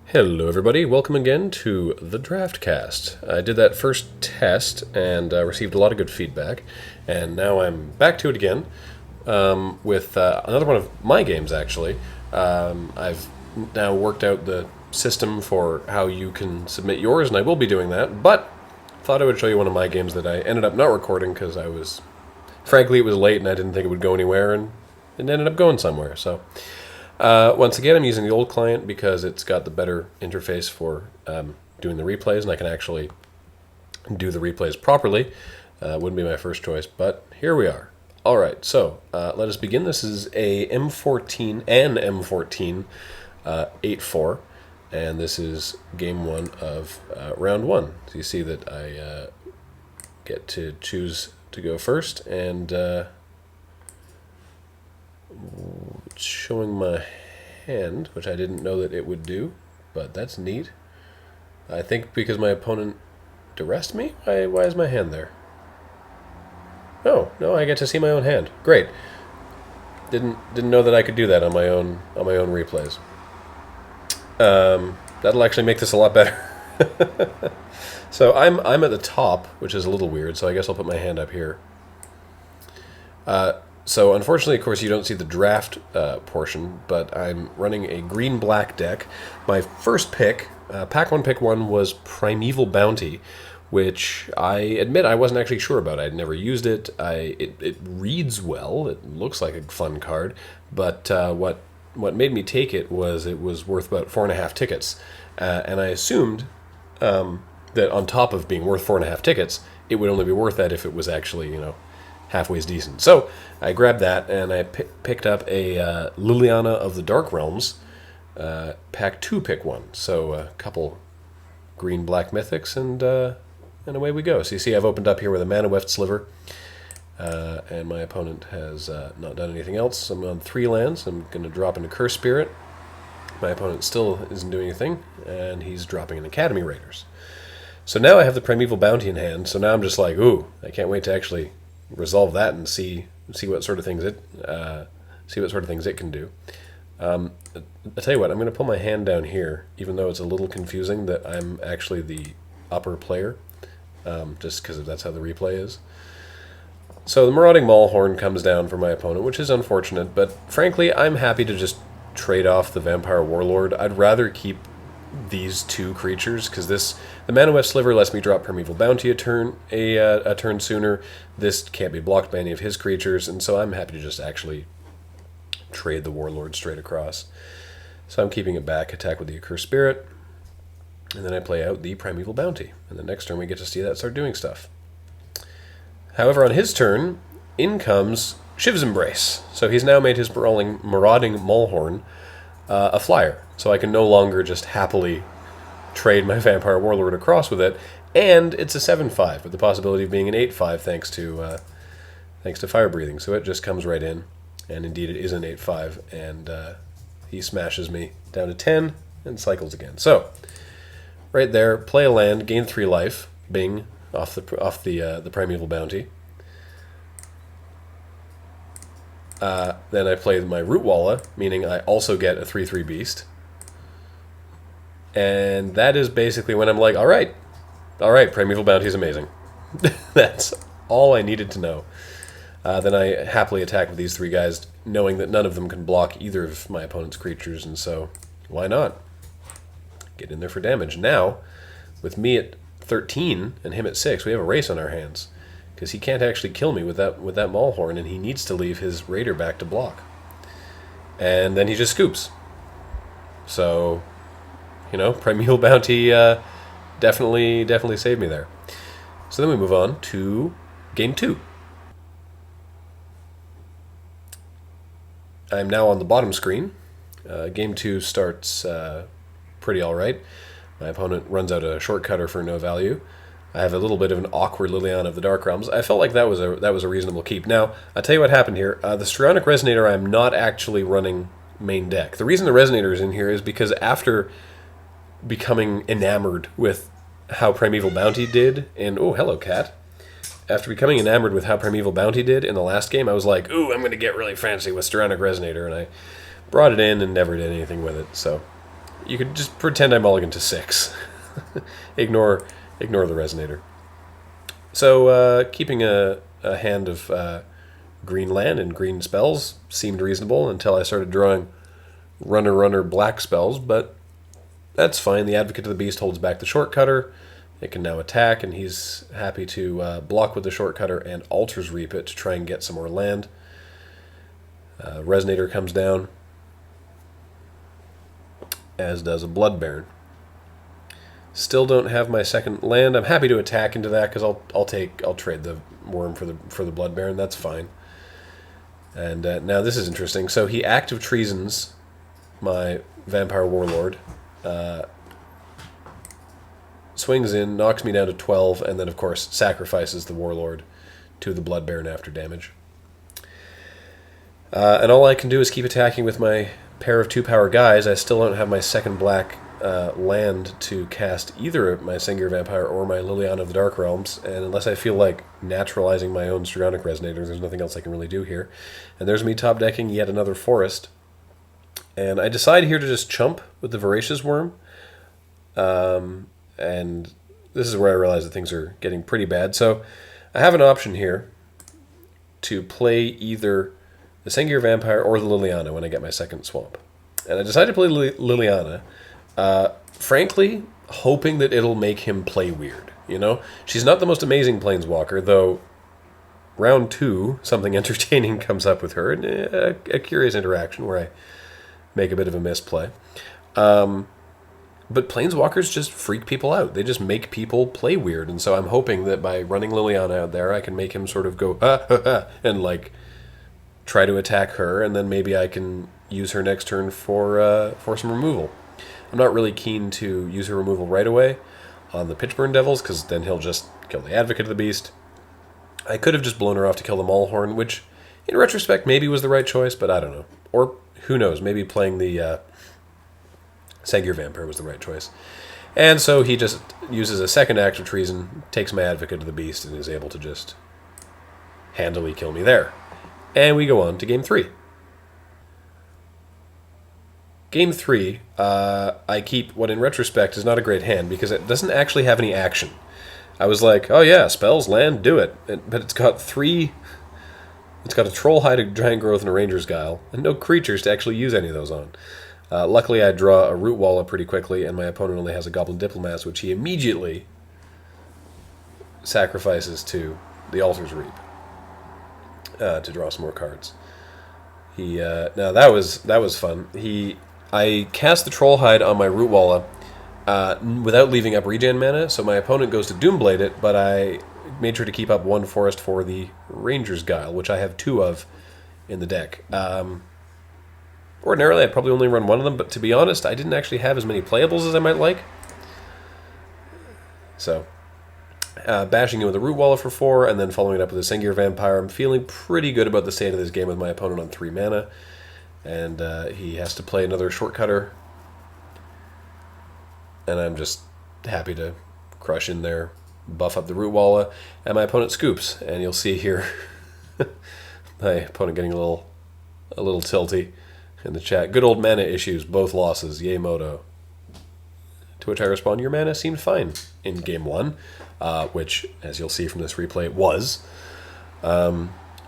Hello everybody, welcome again to the DraftCast. I did that first test and received a lot of good feedback, and now I'm back to it again with another one of my games actually. I've now worked out the system for how you can submit yours, and I will be doing that, but thought I would show you one of my games that I ended up not recording because frankly it was late and I didn't think it would go anywhere, and it ended up going somewhere, so... once again, I'm using the old client because it's got the better interface for doing the replays, and I can actually do the replays properly. Wouldn't be my first choice, but here we are. All right, so let us begin. This is a M14 and M14 8-4, and this is game one of round one. So you see that I get to choose to go first, and... it's showing my hand, which I didn't know that it would do, but that's neat. I think because my opponent duressed me? Why is my hand there? Oh, no, I get to see my own hand. Great. Didn't know that I could do that on my own replays. That'll actually make this a lot better. So I'm at the top, which is a little weird, so I guess I'll put my hand up here. So unfortunately, of course, you don't see the draft portion, but I'm running a green-black deck. My first pick, pack 1, pick 1, was Primeval Bounty, which I admit I wasn't actually sure about. I'd never used it. It reads well. It looks like a fun card, but what made me take it was worth about 4.5 tickets, and I assumed that on top of being worth 4.5 tickets, it would only be worth that if it was actually, halfway's decent. So I grabbed that and I picked up a Liliana of the Dark Realms, pack 2, pick 1. So a couple green-black mythics, and away we go. So you see I've opened up here with a Mana Weft Sliver, and my opponent has not done anything else. I'm on 3 lands. I'm going to drop into Curse Spirit. My opponent still isn't doing anything, and he's dropping an Academy Raiders. So now I have the Primeval Bounty in hand, so now I'm just like, ooh, I can't wait to actually resolve that and see what sort of things it can do. I'll tell you what, I'm going to pull my hand down here, even though it's a little confusing that I'm actually the upper player, just because that's how the replay is. So the Marauding Maulhorn comes down for my opponent, which is unfortunate, but frankly, I'm happy to just trade off the Vampire Warlord. I'd rather keep these 2 creatures, because the Mana Weft Sliver lets me drop Primeval Bounty a turn sooner. This can't be blocked by any of his creatures, and so I'm happy to just actually trade the Warlord straight across. So I'm keeping it back, attack with the Accursed Spirit, and then I play out the Primeval Bounty, and the next turn we get to see that start doing stuff. However, on his turn, in comes Shiv's Embrace. So he's now made his Marauding Maulhorn a flyer, so I can no longer just happily trade my Vampire Warlord across with it, and it's a 7/5 with the possibility of being an 8/5 thanks to Fire Breathing. So it just comes right in, and indeed it is an 8/5, and he smashes me down to 10 and cycles again. So right there, play a land, gain 3 life, bing, off the Primeval Bounty. Then I play my Root Walla, meaning I also get a 3/3 beast. And that is basically when I'm like, all right, Primeval Bounty is amazing. That's all I needed to know. Then I happily attack with these 3 guys, knowing that none of them can block either of my opponent's creatures, and so why not? Get in there for damage. Now, with me at 13 and him at 6, we have a race on our hands, because he can't actually kill me with that Maulhorn, and he needs to leave his Raider back to block. And then he just scoops. So, Primeval Bounty definitely saved me there. So then we move on to game 2. I'm now on the bottom screen. Game 2 starts pretty alright. My opponent runs out a shortcutter for no value. I have a little bit of an awkward Liliana of the Dark Realms. I felt like that was a reasonable keep. Now, I'll tell you what happened here. The Strionic Resonator I'm not actually running main deck. The reason the Resonator is in here is because after becoming enamored with how Primeval Bounty did, and oh, hello, cat. After becoming enamored with how Primeval Bounty did in the last game, I was like, ooh, I'm going to get really fancy with Strionic Resonator, and I brought it in and never did anything with it. So You could just pretend I mulligan to 6. ignore the Resonator. So keeping a hand of green land and green spells seemed reasonable until I started drawing runner black spells, but that's fine. The Advocate of the Beast holds back the Shortcutter. It can now attack, and he's happy to block with the Shortcutter and Altars Reap it to try and get some more land. Resonator comes down, as does a Blood Baron. Still don't have my second land. I'm happy to attack into that because I'll trade the worm for the Blood Baron. That's fine. And now this is interesting. So he active treasons my Vampire Warlord, swings in, knocks me down to 12, and then of course sacrifices the Warlord to the Blood Baron after damage. And all I can do is keep attacking with my pair of 2-power guys. I still don't have my second black land to cast either my Sengir Vampire or my Liliana of the Dark Realms, and unless I feel like naturalizing my own Stregonic Resonator, there's nothing else I can really do here. And there's me top decking yet another forest. And I decide here to just chump with the Voracious Worm. And this is where I realize that things are getting pretty bad. So I have an option here to play either the Sengir Vampire or the Liliana when I get my second swamp. And I decided to play Liliana, frankly, hoping that it'll make him play weird. You know, she's not the most amazing Planeswalker, though round 2, something entertaining comes up with her, and a curious interaction where I make a bit of a misplay. But Planeswalkers just freak people out. They just make people play weird, and so I'm hoping that by running Liliana out there, I can make him sort of go, and like try to attack her, and then maybe I can use her next turn for some removal. I'm not really keen to use her removal right away on the Pitchburn Devils, because then he'll just kill the Advocate of the Beast. I could have just blown her off to kill the Maulhorn, which, in retrospect, maybe was the right choice, but I don't know. Or, who knows, maybe playing the Sengir Vampire was the right choice. And so he just uses a second act of treason, takes my Advocate of the Beast, and is able to just handily kill me there. And we go on to Game 3. Game 3, I keep what in retrospect is not a great hand because it doesn't actually have any action. I was like, oh yeah, spells, land, do it. But it's got 3... It's got a Trollhide, a Giant Growth, and a Ranger's Guile, and no creatures to actually use any of those on. Luckily, I draw a Root Walla pretty quickly, and my opponent only has a Goblin Diplomats, which he immediately sacrifices to the Altars Reap to draw some more cards. Now that was fun. I cast the Trollhide on my Root Walla without leaving up regen mana, so my opponent goes to Doomblade it, but I made sure to keep up one forest for the Ranger's Guile, which I have 2 of in the deck. Ordinarily, I'd probably only run one of them, but to be honest, I didn't actually have as many playables as I might like. So, bashing in with a Root Walla for 4, and then following it up with a Sengir Vampire. I'm feeling pretty good about the state of this game with my opponent on 3 mana. And he has to play another Shortcutter. And I'm just happy to crush in there, buff up the Root Walla, and my opponent scoops. And you'll see here my opponent getting a little tilty in the chat. Good old mana issues, both losses, yay moto. To which I respond, your mana seemed fine in Game 1, which, as you'll see from this replay, was.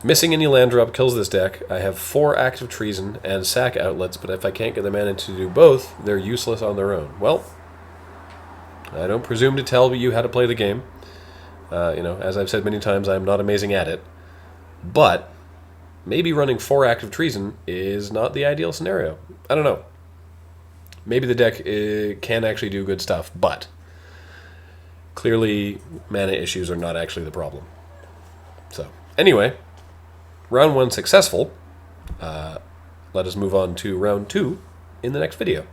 Missing any land drop kills this deck. I have 4 active treason and sack outlets, but if I can't get the mana to do both, they're useless on their own. Well, I don't presume to tell you how to play the game. As I've said many times, I'm not amazing at it. But maybe running 4 active treason is not the ideal scenario. I don't know. Maybe the deck can actually do good stuff, but clearly mana issues are not actually the problem. So, anyway, round 1 successful. Let us move on to round 2 in the next video.